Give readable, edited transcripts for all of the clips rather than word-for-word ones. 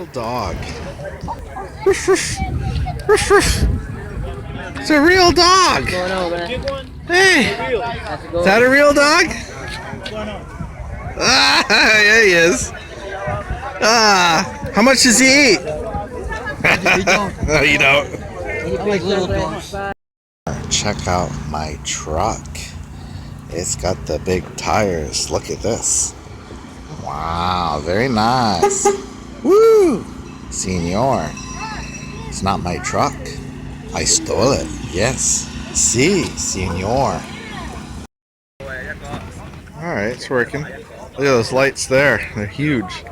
Little dog. It's a real dog. Hey, is that a real dog? Ah, yeah, he is. Ah, how much does he eat? No, you don't. I like little dogs. Check out my truck. It's got the big tires. Look at this. Wow, very nice. Woo! Senor. It's not my truck. I stole it. Yes. Si, senor. Alright, it's working. Look at those lights there. They're huge.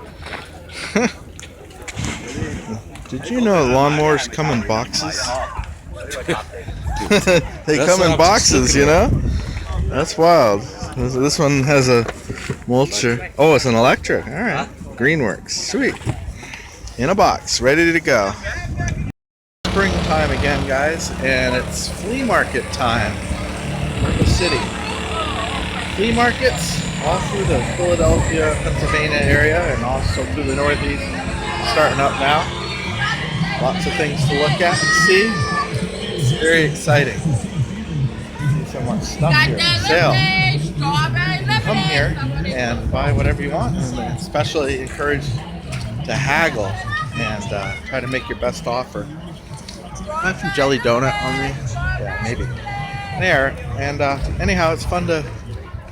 Did you know lawnmowers come in boxes? They come in boxes, you know? That's wild. This one has a mulcher. Oh, it's an electric. Alright. Greenworks. Sweet. In a box. Ready to go. Springtime again, guys. And it's flea market time in the city. Flea markets all through the Philadelphia, Pennsylvania area and also through the Northeast. Starting up now. Lots of things to look at and see. It's very exciting. See so much stuff here for sale. Come here and buy whatever you want, and especially encourage to haggle and try to make your best offer. I have some jelly donut on me. Yeah, maybe. There. And anyhow, it's fun to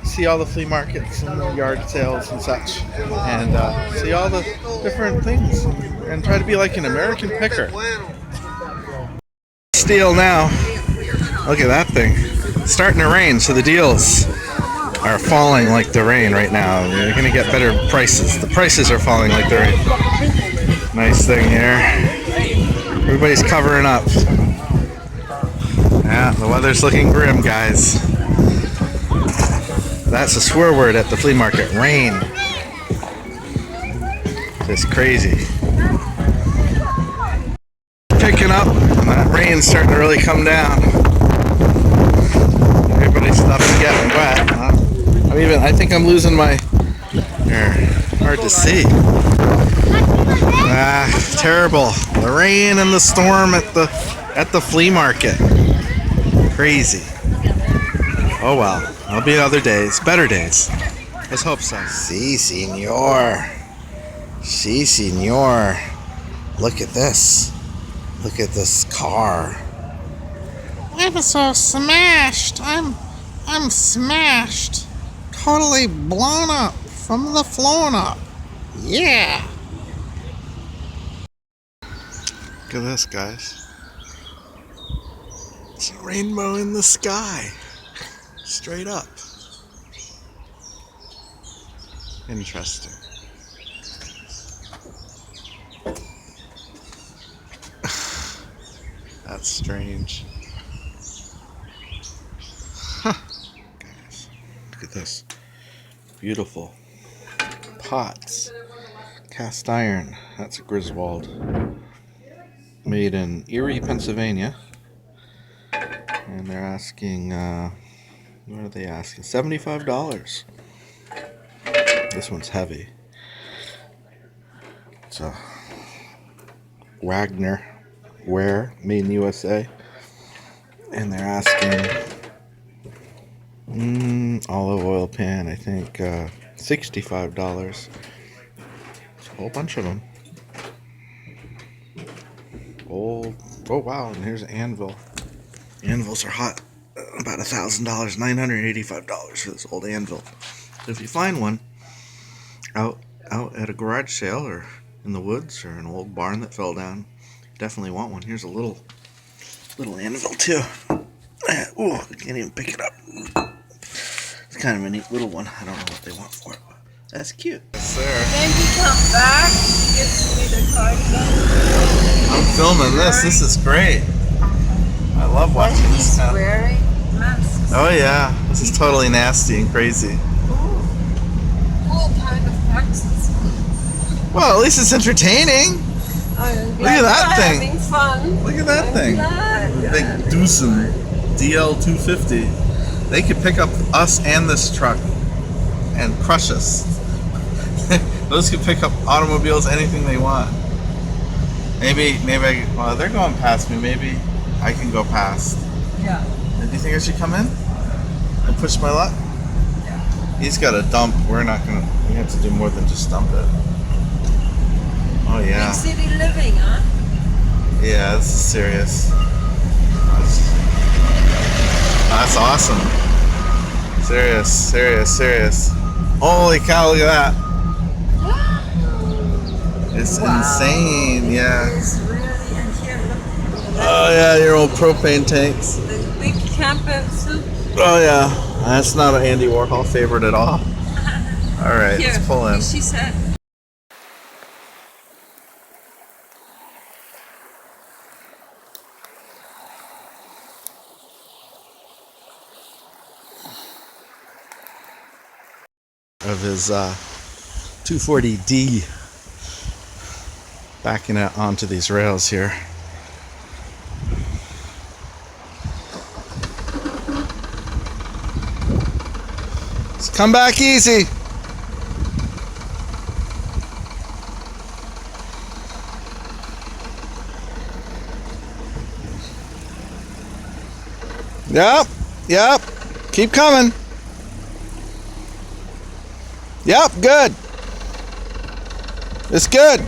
see all the flea markets and the yard sales and such, and see all the different things, and try to be like an American picker. Steal now. Look at that thing. It's starting to rain, so the deals are falling like the rain right now. You're gonna get better prices. The prices are falling like the rain. Nice thing here. Everybody's covering up. Yeah, the weather's looking grim, guys. That's a swear word at the flea market. Rain. Just crazy. Picking up, and that rain's starting to really come down. Everybody's stuff is getting wet. Huh? I think I'm losing my. Hard to see. Terrible. The rain and the storm at the flea market. Crazy. Oh well. There'll be other days, better days. Let's hope so. Si, senor. Si, senor. Look at this. Look at this car. I'm so smashed. I'm smashed. Totally blown up from the flown up. Yeah. Look at this, guys. It's a rainbow in the sky. Straight up. Interesting. That's strange. Huh. Guys, look at this. Beautiful pots. Cast iron. That's a Griswold. Made in Erie, Pennsylvania. And they're asking, what are they asking? $75. This one's heavy. It's a Wagner ware, made in USA. And they're asking olive oil pan, I think $65. It's a whole bunch of them. Oh wow, and here's an anvil. Anvils are hot. About $1,000, $985 for this old anvil. So if you find one out at a garage sale or in the woods or an old barn that fell down, definitely want one. Here's a little anvil too. Ooh, I can't even pick it up. It's kind of a neat little one. I don't know what they want for it, but that's cute. Yes, sir. Then he comes back, gives me the card. I'm filming this. This is great. I love watching this He's stuff. wearing masks. Oh yeah, this is totally nasty and crazy. All kind of masks. Well, at least it's entertaining. Look at that thing. Having fun. Look at that thing. Glad. Big Doosan DL250. They could pick up us and this truck and crush us. Those could pick up automobiles, anything they want. Maybe well, they're going past me. Maybe I can go past. Yeah. Do you think I should come in and push my luck? Yeah. He's got a dump. We're not gonna. We have to do more than just dump it. Oh yeah. Big city living, huh? Yeah, this is serious. That's awesome. Serious. Holy cow! Look at that. It's insane. Yeah. It's really, and here, look. Oh yeah, your old propane tanks. The big camper soup. Oh yeah, that's not an Andy Warhol favorite at all. All right, Here, let's pull in. she said. Of his 240D backing it onto these rails here. Let's come back easy. Yep. Keep coming. Yep, good. It's good.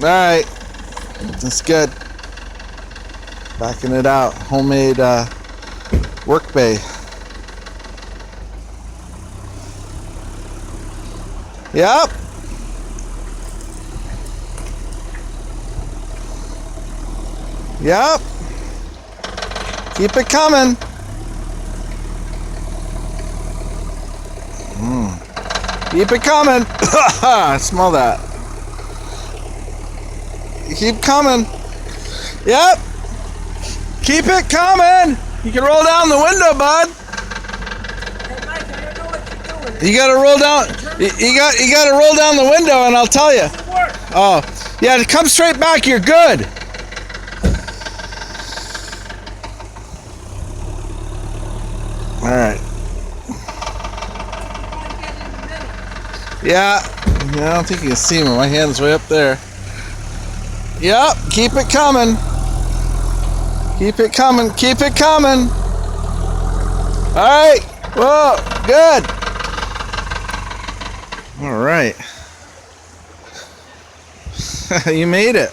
All right. That's good. Backing it out. Homemade work bay. Yep. Keep it coming. Keep it coming. I smell that. Keep coming. Yep. Keep it coming. You can roll down the window, bud. Hey, Mike, I don't know what you're doing. You gotta roll down. You gotta roll down the window, and I'll tell you. Oh, yeah. Come straight back. You're good. All right. Yeah, I don't think you can see me. My hand's way up there. Yep, keep it coming. All right. Whoa, good. All right. You made it.